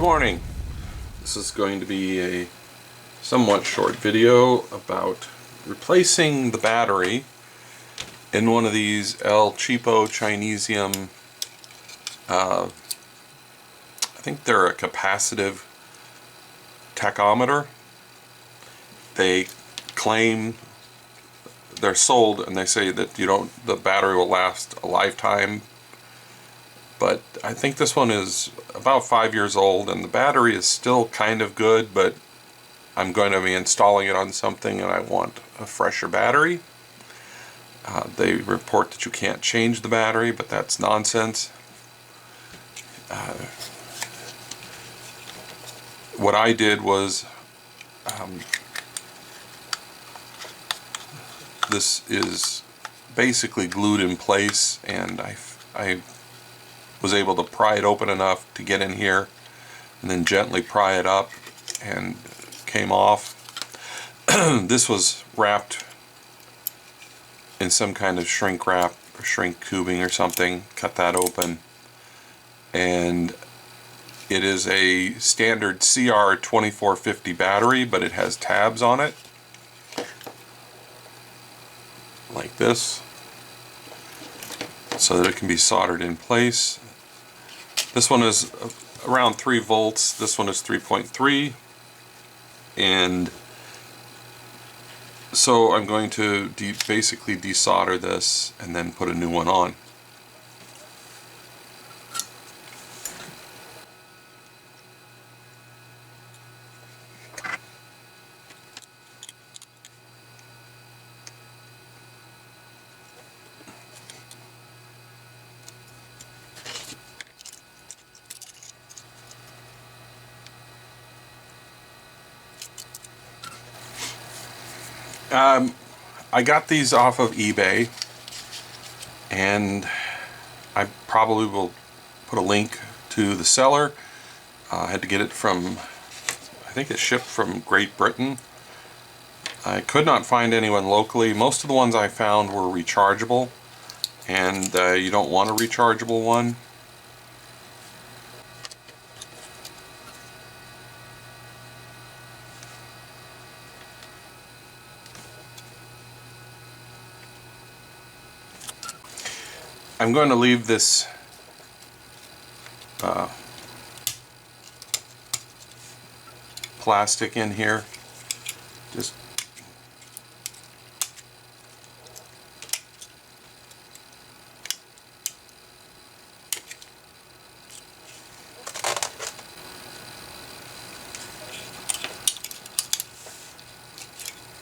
morning. This is going to be a somewhat short video about replacing the battery in one of these El Cheapo Chinesium, I think they're a capacitive tachometer. They claim they're sold and they say that the battery will last a lifetime, but I think this one is about 5 years old and the battery is still kind of good, but I'm going to be installing it on something and I want a fresher battery. They report that you can't change the battery, but that's nonsense. What I did was, this is basically glued in place, and I was able to pry it open enough to get in here and then gently pry it up, and came off. This was wrapped in some kind of shrink wrap or shrink tubing or something. Cut that open, and it is a standard JR-2450 battery, but it has tabs on it like this so that it can be soldered in place. This one is around 3 volts, this one is 3.3, and so I'm going to basically desolder this and then put a new one on. I got these off of eBay, and I probably will put a link to the seller. I had to get it from, I think it's shipped from Great Britain. I could not find anyone locally. Most of the ones I found were rechargeable, and you don't want a rechargeable one. I'm going to leave this plastic in here, just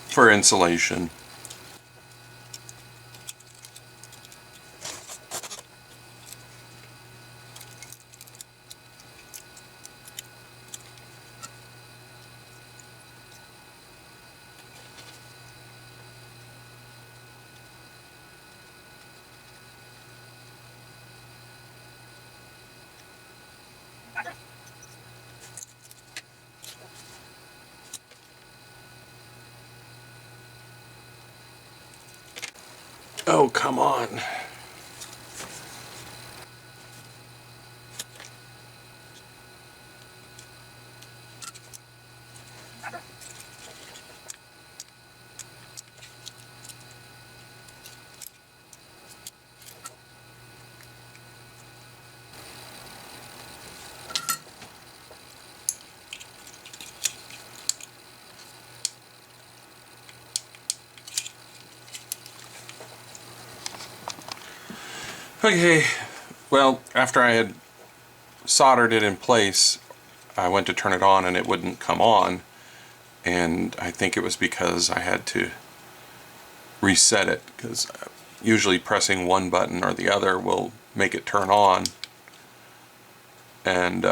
for insulation. Oh, come on. Okay, well, after I had soldered it in place, I went to turn it on and it wouldn't come on, and I think it was because I had to reset it, because usually pressing one button or the other will make it turn on, and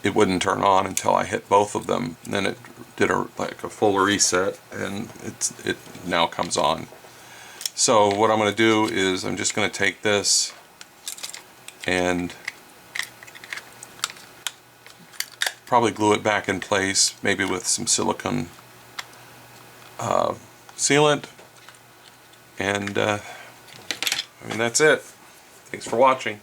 it wouldn't turn on until I hit both of them. And then it did like a full reset, and it now comes on. So what I'm going to do is I'm just going to take this and probably glue it back in place, maybe with some silicone sealant, and I mean, that's it. Thanks for watching.